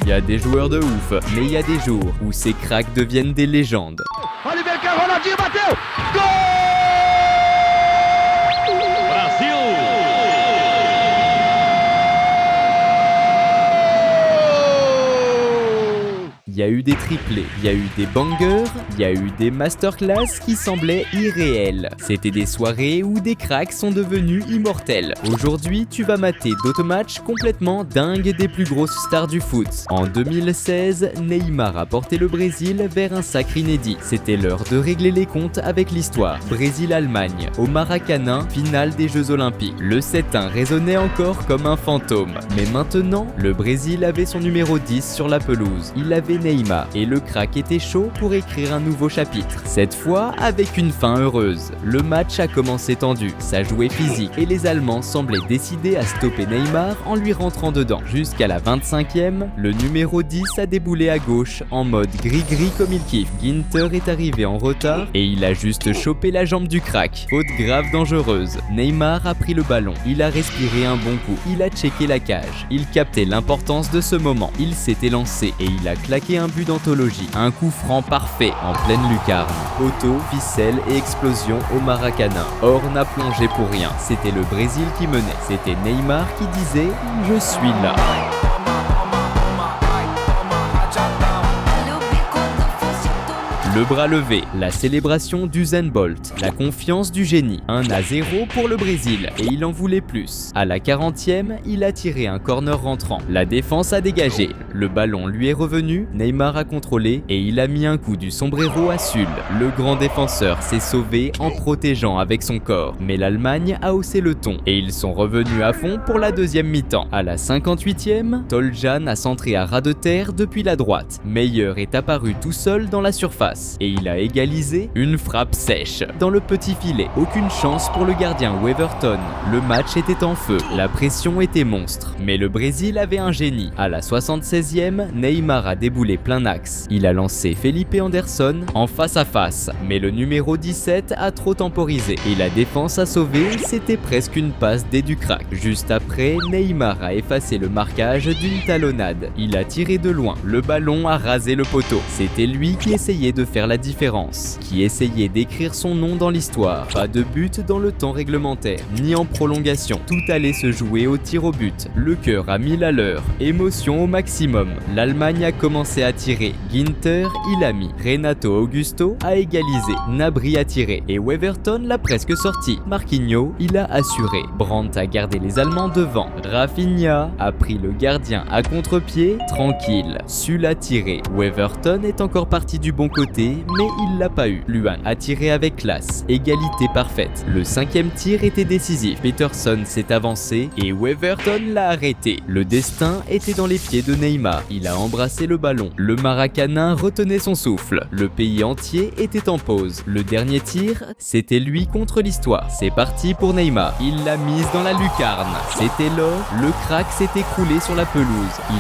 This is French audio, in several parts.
Il y a des joueurs de ouf, mais il y a des jours où ces cracks deviennent des légendes. Oliver Kahn, Ronaldinho bateu! Gol! Brasil! Il y a eu des triplés, il y a eu des bangers, il y a eu des masterclass qui semblaient irréels. C'était des soirées où des cracks sont devenus immortels. Aujourd'hui, tu vas mater d'autres matchs complètement dingues des plus grosses stars du foot. En 2016, Neymar a porté le Brésil vers un sacre inédit. C'était l'heure de régler les comptes avec l'histoire. Brésil-Allemagne, au Maracanã, finale des Jeux Olympiques. Le 7-1 résonnait encore comme un fantôme. Mais maintenant, le Brésil avait son numéro 10 sur la pelouse. Il avait Neymar et le crack était chaud pour écrire un nouveau chapitre. Cette fois avec une fin heureuse. Le match a commencé tendu, ça jouait physique et les Allemands semblaient décidés à stopper Neymar en lui rentrant dedans. Jusqu'à la 25e, le numéro 10 a déboulé à gauche en mode gris-gris comme il kiffe. Ginter est arrivé en retard et il a juste chopé la jambe du crack. Faute grave dangereuse. Neymar a pris le ballon, il a respiré un bon coup, il a checké la cage. Il captait l'importance de ce moment. Il s'était lancé et il a claqué un but d'anthologie, un coup franc parfait en pleine lucarne. Poteau, ficelle et explosion au Maracanã. Horn a plongé pour rien, c'était le Brésil qui menait. C'était Neymar qui disait « Je suis là ». Le bras levé, la célébration d'Usain Bolt, la confiance du génie. 1-0 pour le Brésil et il en voulait plus. À la 40e, il a tiré un corner rentrant. La défense a dégagé. Le ballon lui est revenu, Neymar a contrôlé et il a mis un coup du sombrero à Sul. Le grand défenseur s'est sauvé en protégeant avec son corps. Mais l'Allemagne a haussé le ton et ils sont revenus à fond pour la deuxième mi-temps. À la 58e, Toljan a centré à ras de terre depuis la droite. Meyer est apparu tout seul dans la surface. Et il a égalisé une frappe sèche dans le petit filet. Aucune chance pour le gardien Weverton. Le match était en feu, la pression était monstre. Mais le Brésil avait un génie. À la 76e, Neymar a déboulé plein axe. Il a lancé Felipe Anderson en face à face. Mais le numéro 17 a trop temporisé. Et la défense a sauvé, c'était presque une passe du crack. Juste après, Neymar a effacé le marquage d'une talonnade. Il a tiré de loin. Le ballon a rasé le poteau. C'était lui qui essayait de faire la différence, qui essayait d'écrire son nom dans l'histoire. Pas de but dans le temps réglementaire, ni en prolongation. Tout allait se jouer au tir au but. Le cœur à 1000 à l'heure, émotion au maximum. L'Allemagne a commencé à tirer. Ginter, il a mis. Renato Augusto a égalisé. Gnabry a tiré. Et Weverton l'a presque sorti. Marquinhos, il a assuré. Brandt a gardé les Allemands devant. Rafinha a pris le gardien à contre-pied, tranquille. Sul a tiré. Weverton est encore parti du bon côté, mais il l'a pas eu. Luan a tiré avec classe, égalité parfaite. Le 5e tir était décisif. Peterson s'est avancé et Weverton l'a arrêté. Le destin était dans les pieds de Neymar. Il a embrassé le ballon. Le Maracanã retenait son souffle. Le pays entier était en pause. Le dernier tir, c'était lui contre l'histoire. C'est parti pour Neymar. Il l'a mise dans la lucarne. C'était l'or. Le crack s'est écroulé sur la pelouse.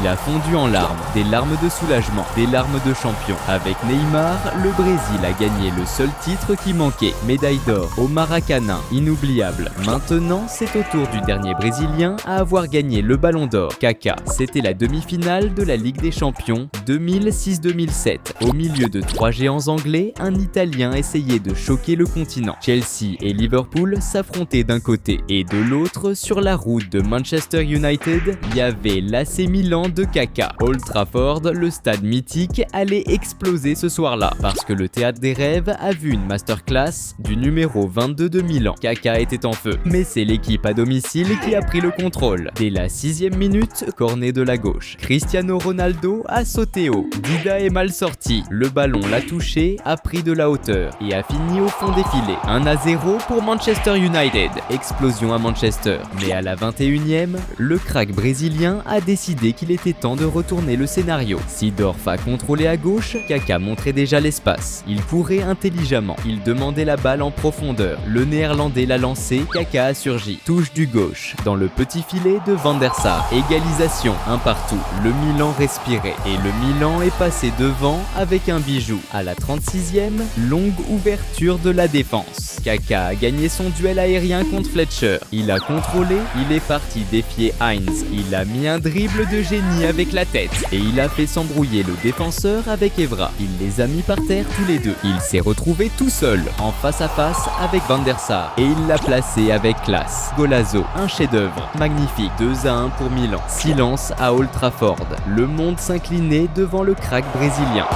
Il a fondu en larmes. Des larmes de soulagement. Des larmes de champion. Avec Neymar, le Brésil a gagné le seul titre qui manquait, médaille d'or au Maracanã, inoubliable. Maintenant, c'est au tour du dernier Brésilien à avoir gagné le Ballon d'Or, Kaká. C'était la demi-finale de la Ligue des Champions 2006-2007. Au milieu de 3 géants anglais, un Italien essayait de choquer le continent. Chelsea et Liverpool s'affrontaient d'un côté et de l'autre, sur la route de Manchester United, il y avait l'AC Milan de Kaká. Old Trafford, le stade mythique, allait exploser ce soir-là. Parce que le théâtre des rêves a vu une masterclass du numéro 22 de Milan. Kaká était en feu, mais c'est l'équipe à domicile qui a pris le contrôle. Dès la 6e minute, corner de la gauche. Cristiano Ronaldo a sauté haut. Dida est mal sorti. Le ballon l'a touché, a pris de la hauteur et a fini au fond des filets. 1-0 pour Manchester United. Explosion à Manchester. Mais à la 21e, le crack brésilien a décidé qu'il était temps de retourner le scénario. Seedorf a contrôlé à gauche, Kaká montrait déjà l'espace. Il courait intelligemment. Il demandait la balle en profondeur. Le néerlandais l'a lancé, Kaka a surgi. Touche du gauche. Dans le petit filet de Van der Sar. Égalisation, un partout. Le Milan respirait. Et le Milan est passé devant avec un bijou. À la 36e, longue ouverture de la défense. Kaka a gagné son duel aérien contre Fletcher. Il a contrôlé, il est parti défier Heinz. Il a mis un dribble de génie avec la tête. Et il a fait s'embrouiller le défenseur avec Evra. Il les a mis par terre tous les deux. Il s'est retrouvé tout seul, en face à face avec Van der Sar. Et il l'a placé avec classe. Golazo, un chef-d'œuvre. Magnifique, 2-1 pour Milan. Silence à Old Trafford. Le monde s'inclinait devant le crack brésilien.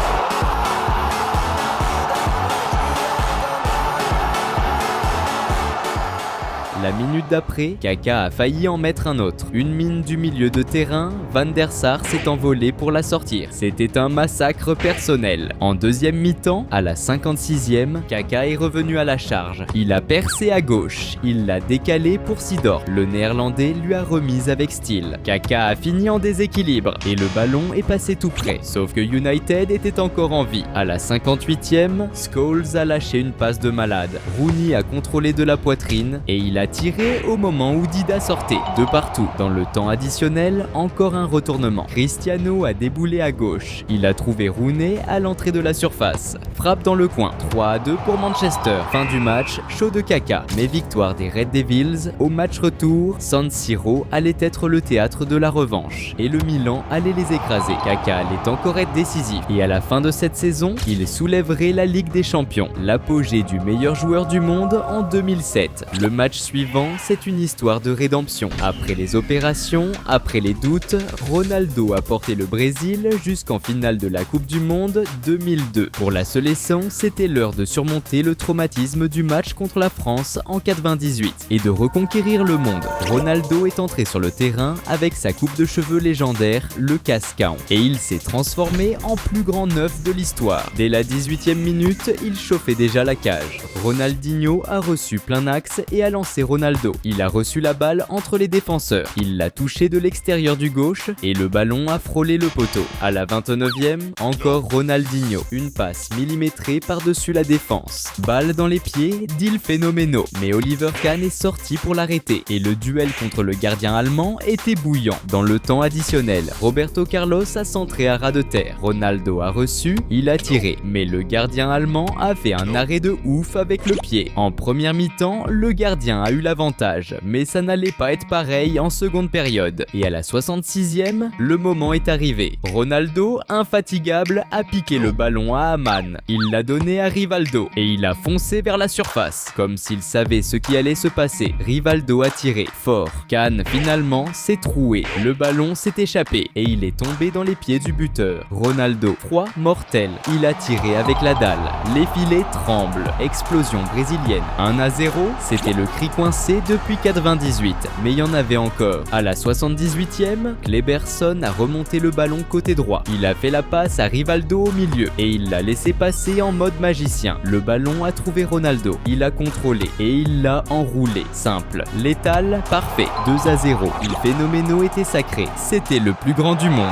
La minute d'après, Kaka a failli en mettre un autre. Une mine du milieu de terrain, Van der Sar s'est envolé pour la sortir. C'était un massacre personnel. En deuxième mi-temps, à la 56e, Kaka est revenu à la charge. Il a percé à gauche. Il l'a décalé pour Sidor. Le néerlandais lui a remise avec style. Kaka a fini en déséquilibre et le ballon est passé tout près. Sauf que United était encore en vie. À la 58e, Scholes a lâché une passe de malade. Rooney a contrôlé de la poitrine et il a tiré au moment où Dida sortait. De partout. Dans le temps additionnel, encore un retournement. Cristiano a déboulé à gauche. Il a trouvé Rooney à l'entrée de la surface. Frappe dans le coin. 3-2 pour Manchester. Fin du match, chaud de Kaka. Mais victoire des Red Devils. Au match retour, San Siro allait être le théâtre de la revanche. Et le Milan allait les écraser. Kaka allait encore être décisif. Et à la fin de cette saison, il soulèverait la Ligue des Champions. L'apogée du meilleur joueur du monde en 2007. Le match suivant, c'est une histoire de rédemption. Après les opérations, après les doutes, Ronaldo a porté le Brésil jusqu'en finale de la Coupe du Monde 2002. Pour la sélection, c'était l'heure de surmonter le traumatisme du match contre la France en 98 et de reconquérir le monde. Ronaldo est entré sur le terrain avec sa coupe de cheveux légendaire, le cascão, et il s'est transformé en plus grand neuf de l'histoire. Dès la 18e minute, il chauffait déjà la cage. Ronaldinho a reçu plein axe et a lancé Ronaldo. Il a reçu la balle entre les défenseurs. Il l'a touché de l'extérieur du gauche et le ballon a frôlé le poteau. À la 29e, encore Ronaldinho. Une passe millimétrée par-dessus la défense. Balle dans les pieds d'Il Fenomeno. Mais Oliver Kahn est sorti pour l'arrêter et le duel contre le gardien allemand était bouillant. Dans le temps additionnel, Roberto Carlos a centré à ras de terre. Ronaldo a reçu, il a tiré. Mais le gardien allemand a fait un arrêt de ouf avec le pied. En première mi-temps, le gardien a eu l'avantage, mais ça n'allait pas être pareil en seconde période. Et à la 66e, le moment est arrivé. Ronaldo, infatigable, a piqué le ballon à Aman. Il l'a donné à Rivaldo et il a foncé vers la surface, comme s'il savait ce qui allait se passer. Rivaldo a tiré fort. Kahn, finalement, s'est troué. Le ballon s'est échappé et il est tombé dans les pieds du buteur. Ronaldo, froid, mortel. Il a tiré avec la dalle. Les filets tremblent. Explosion brésilienne. 1-0, c'était le cri coincé depuis 98, mais il y en avait encore. À la 78e, Kleberson a remonté le ballon côté droit. Il a fait la passe à Rivaldo au milieu et il l'a laissé passer en mode magicien. Le ballon a trouvé Ronaldo. Il a contrôlé et il l'a enroulé. Simple, létal, parfait. 2-0. Il Fenomeno était sacré. C'était le plus grand du monde.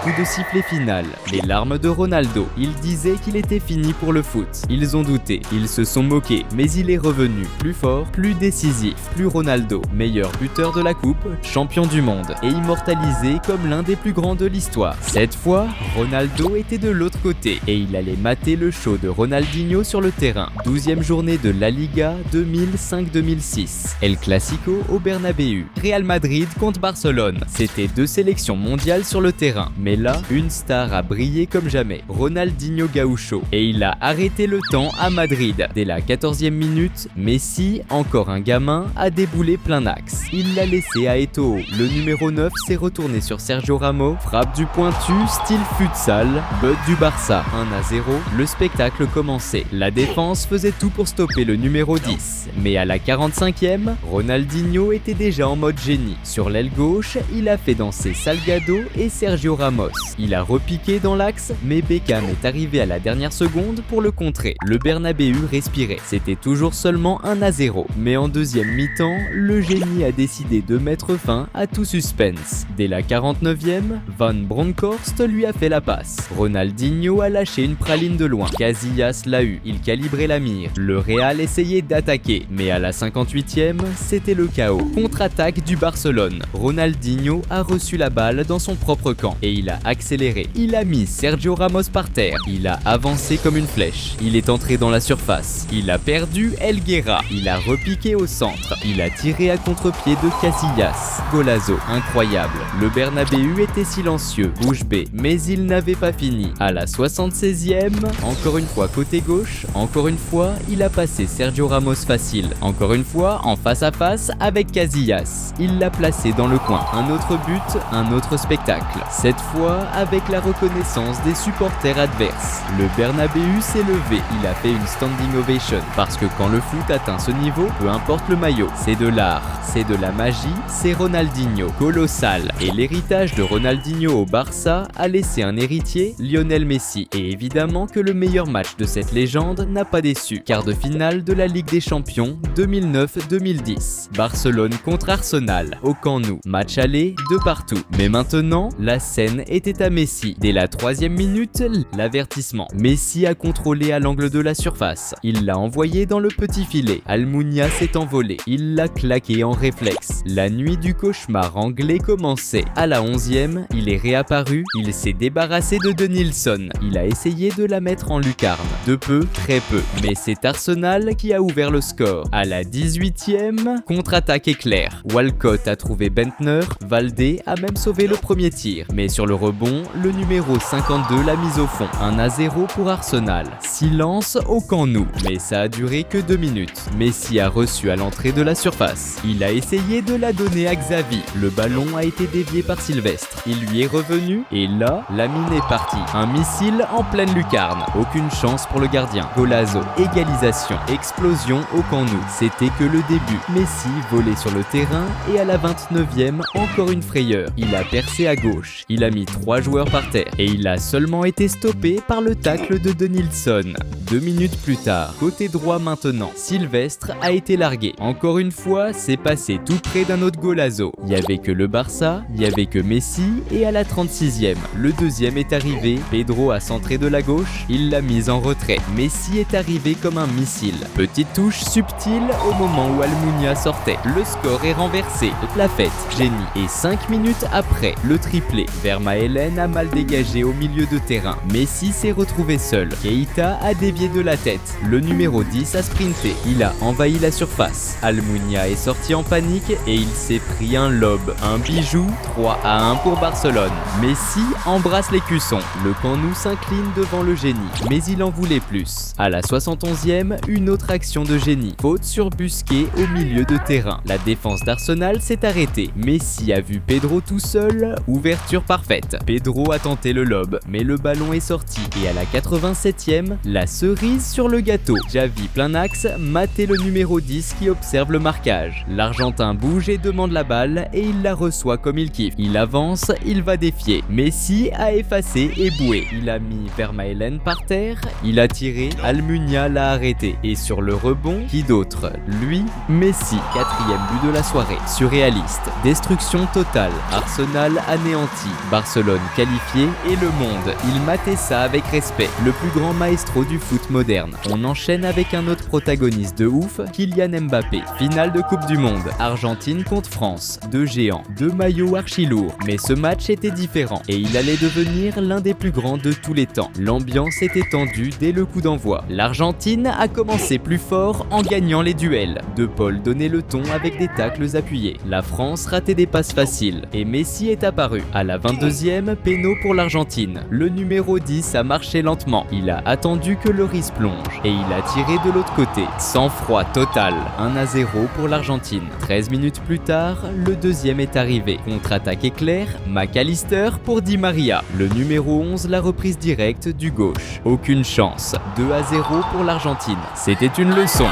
Coup de sifflet final, les larmes de Ronaldo. Il disait qu'il était fini pour le foot. Ils ont douté, ils se sont moqués, mais il est revenu plus fort, plus décisif, plus Ronaldo, meilleur buteur de la coupe, champion du monde et immortalisé comme l'un des plus grands de l'histoire. Cette fois, Ronaldo était de l'autre côté et il allait mater le show de Ronaldinho sur le terrain. 12e journée de La Liga 2005-2006. El Clasico au Bernabéu. Real Madrid contre Barcelone. C'était deux sélections mondiales sur le terrain, mais là, une star a brillé comme jamais, Ronaldinho Gaucho, et il a arrêté le temps à Madrid. Dès la 14e minute, Messi, encore un gamin, a déboulé plein axe. Il l'a laissé à Eto'o. Le numéro 9 s'est retourné sur Sergio Ramos, frappe du pointu, style futsal, but du Barça, 1-0, le spectacle commençait. La défense faisait tout pour stopper le numéro 10, mais à la 45e, Ronaldinho était déjà en mode génie. Sur l'aile gauche, il a fait danser Salgado et Sergio Ramos. Ramos. Il a repiqué dans l'axe, mais Beckham est arrivé à la dernière seconde pour le contrer. Le Bernabéu respirait. C'était toujours seulement 1-0. Mais en deuxième mi-temps, le génie a décidé de mettre fin à tout suspense. Dès la 49e, Van Bronckhorst lui a fait la passe. Ronaldinho a lâché une praline de loin. Casillas l'a eu. Il calibrait la mire. Le Real essayait d'attaquer, mais à la 58e, c'était le chaos. Contre-attaque du Barcelone. Ronaldinho a reçu la balle dans son propre camp et il a accéléré. Il a mis Sergio Ramos par terre. Il a avancé comme une flèche. Il est entré dans la surface. Il a perdu Helguera. Il a repiqué au centre. Il a tiré à contre-pied de Casillas. Golazo, incroyable. Le Bernabéu était silencieux, bouche bée, mais il n'avait pas fini. À la 76e, encore une fois côté gauche, encore une fois, il a passé Sergio Ramos facile. Encore une fois, en face à face avec Casillas. Il l'a placé dans le coin. Un autre but, un autre spectacle. Cette fois, avec la reconnaissance des supporters adverses. Le Bernabéu s'est levé. Il a fait une standing ovation. Parce que quand le foot atteint ce niveau, peu importe le maillot, c'est de l'art, c'est de la magie, c'est Ronaldinho, colossal. Et l'héritage de Ronaldinho au Barça a laissé un héritier, Lionel Messi. Et évidemment que le meilleur match de cette légende n'a pas déçu. Quart de finale de la Ligue des Champions 2009-2010. Barcelone contre Arsenal, au Camp Nou. Match aller de partout. Mais maintenant, la scène était à Messi. Dès la 3e minute, l'avertissement. Messi a contrôlé à l'angle de la surface. Il l'a envoyé dans le petit filet. Almunia s'est envolé. Il l'a claqué en réflexe. La nuit du cauchemar anglais commençait. À la 11e, il est réapparu. Il s'est débarrassé de Denilson. Il a essayé de la mettre en lucarne. De peu, très peu. Mais c'est Arsenal qui a ouvert le score. À la 18e, contre-attaque éclair. Walcott a trouvé Bentner. Valdé a même sauvé le premier tir. Mais sur le rebond, le numéro 52 l'a mise au fond. 1-0 pour Arsenal. Silence au Camp Nou. Mais ça a duré que 2 minutes. Messi a reçu à l'entrée de la surface. Il a essayé de la donner à Xavi. Le ballon a été dévié par Sylvestre. Il lui est revenu et là, la mine est partie. Un missile en pleine lucarne. Aucune chance pour le gardien. Golazo, égalisation, explosion au Camp Nou. C'était que le début. Messi volait sur le terrain et à la 29e, encore une frayeur. Il a percé à gauche. Il a mis 3 joueurs par terre et il a seulement été stoppé par le tacle de Denilson. 2 minutes plus tard, côté droit maintenant, Sylvestre a été largué. Encore une fois, c'est passé tout près d'un autre golazo. Il n'y avait que le Barça, il n'y avait que Messi et à la 36e, le deuxième est arrivé. Pedro a centré de la gauche, il l'a mise en retrait. Messi est arrivé comme un missile. Petite touche subtile au moment où Almunia sortait. Le score est renversé. La fête, génie. Et 5 minutes après, le triplé. Vermaelen a mal dégagé au milieu de terrain. Messi s'est retrouvé seul. Keita a dévié de la tête. Le numéro 10 a sprinté. Il a envahi la surface. Almunia est sorti en panique et il s'est pris un lob. Un bijou, 3-1 pour Barcelone. Messi embrasse l'écusson. Le Camp Nou s'incline devant le génie, mais il en voulait plus. À la 71e, une autre action de génie. Faute sur Busquets au milieu de terrain. La défense d'Arsenal s'est arrêtée. Messi a vu Pedro tout seul. Ouverture parfaite. Pedro a tenté le lob, mais le ballon est sorti. Et à la 87e, la cerise sur le gâteau. Xavi plein axe, maté le numéro 10 qui observe le marquage. L'Argentin bouge et demande la balle et il la reçoit comme il kiffe. Il avance, il va défier. Messi a effacé et boué. Il a mis Vermaelen par terre, il a tiré, Almunia l'a arrêté. Et sur le rebond, qui d'autre? Lui, Messi. 4e but de la soirée. Surréaliste. Destruction totale. Arsenal anéanti. Barcelone qualifié et le monde. Il matait ça avec respect. Le plus grand maestro du foot moderne. On enchaîne avec un autre protagoniste de ouf, Kylian Mbappé. Finale de Coupe du Monde. Argentine contre France. 2 géants, 2 maillots archi lourds. Mais ce match était différent et il allait devenir l'un des plus grands de tous les temps. L'ambiance était tendue dès le coup d'envoi. L'Argentine a commencé plus fort en gagnant les duels. De Paul donnait le ton avec des tacles appuyés. La France ratait des passes faciles et Messi est apparu. À la 22e, péno pour l'Argentine. Le numéro 10 a marché lentement. Il a attendu que le risque plonge et il a tiré de l'autre côté. Sang-froid total. 1-0 pour l'Argentine. 13 minutes plus tard, le deuxième est arrivé. Contre-attaque éclair, McAllister pour Di Maria. Le numéro 11 la reprise directe du gauche. Aucune chance. 2-0 pour l'Argentine. C'était une leçon.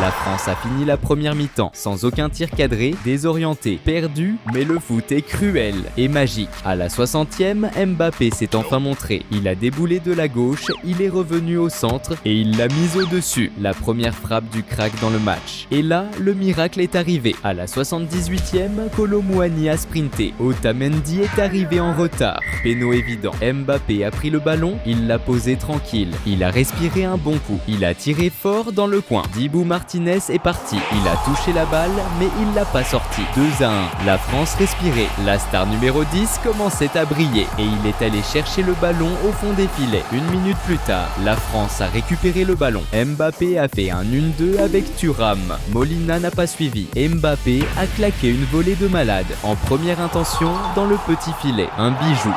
La France a fini la première mi-temps sans aucun tir cadré, désorienté, perdu, mais le foot est cruel et magique. À la 60e, Mbappé s'est enfin montré. Il a déboulé de la gauche, il est revenu au centre et il l'a mise au-dessus. La première frappe du crack dans le match. Et là, le miracle est arrivé. À la 78e, Kolo Muani a sprinté. Otamendi est arrivé en retard. Péno évident. Mbappé a pris le ballon, il l'a posé tranquille. Il a respiré un bon coup. Il a tiré fort dans le coin. Dibou Martinez est parti. Il a touché la balle, mais il l'a pas sorti. 2-1. La France respirait. La star numéro 10 commençait à briller et il est allé chercher le ballon au fond des filets. Une minute plus tard, la France a récupéré le ballon. Mbappé a fait un 1-2 avec Thuram. Molina n'a pas suivi. Mbappé a claqué une volée de malade en première intention dans le petit filet. Un bijou.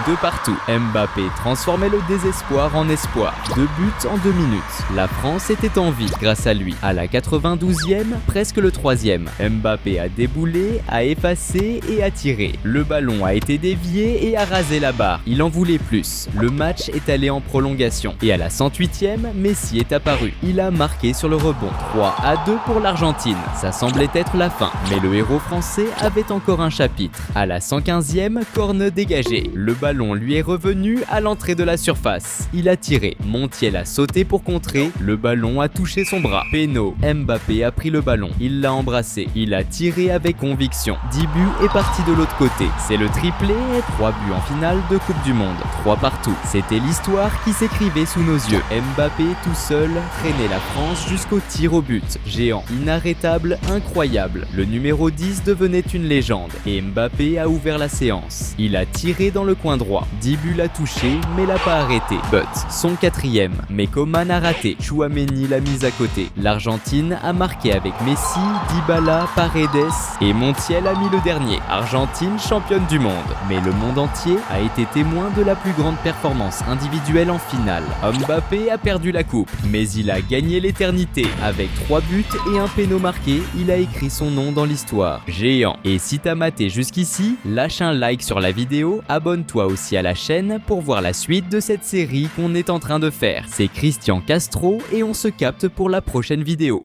De partout, Mbappé transformait le désespoir en espoir. 2 buts en 2 minutes. La France était en vie grâce à lui. À la 92e, presque le 3e, Mbappé a déboulé, a effacé et a tiré. Le ballon a été dévié et a rasé la barre. Il en voulait plus. Le match est allé en prolongation. Et à la 108e, Messi est apparu. Il a marqué sur le rebond. 3-2 pour l'Argentine. Ça semblait être la fin. Mais le héros français avait encore un chapitre. À la 115e, corne dégagé. Le ballon lui est revenu à l'entrée de la surface. Il a tiré, Montiel a sauté pour contrer, le ballon a touché son bras. Péno, Mbappé a pris le ballon, il l'a embrassé, il a tiré avec conviction. Dibu est parti de l'autre côté. C'est le triplé et 3 buts en finale de Coupe du Monde. 3 partout. C'était l'histoire qui s'écrivait sous nos yeux. Mbappé tout seul traînait la France jusqu'au tir au but. Géant, inarrêtable, incroyable. Le numéro 10 devenait une légende et Mbappé a ouvert la séance. Il a tiré dans le coin droit. Dibu l'a touché, mais l'a pas arrêté. But, son 4e, mais Coman a raté. Chouameni l'a mise à côté. L'Argentine a marqué avec Messi, Dybala, Paredes et Montiel a mis le dernier. Argentine championne du monde. Mais le monde entier a été témoin de la plus grande performance individuelle en finale. Mbappé a perdu la coupe, mais il a gagné l'éternité. Avec 3 buts et un péno marqué, il a écrit son nom dans l'histoire. Géant. Et si t'as maté jusqu'ici, lâche un like sur la vidéo, abonne-toi aussi à la chaîne pour voir la suite de cette série qu'on est en train de faire. C'est Christian Castro et on se capte pour la prochaine vidéo.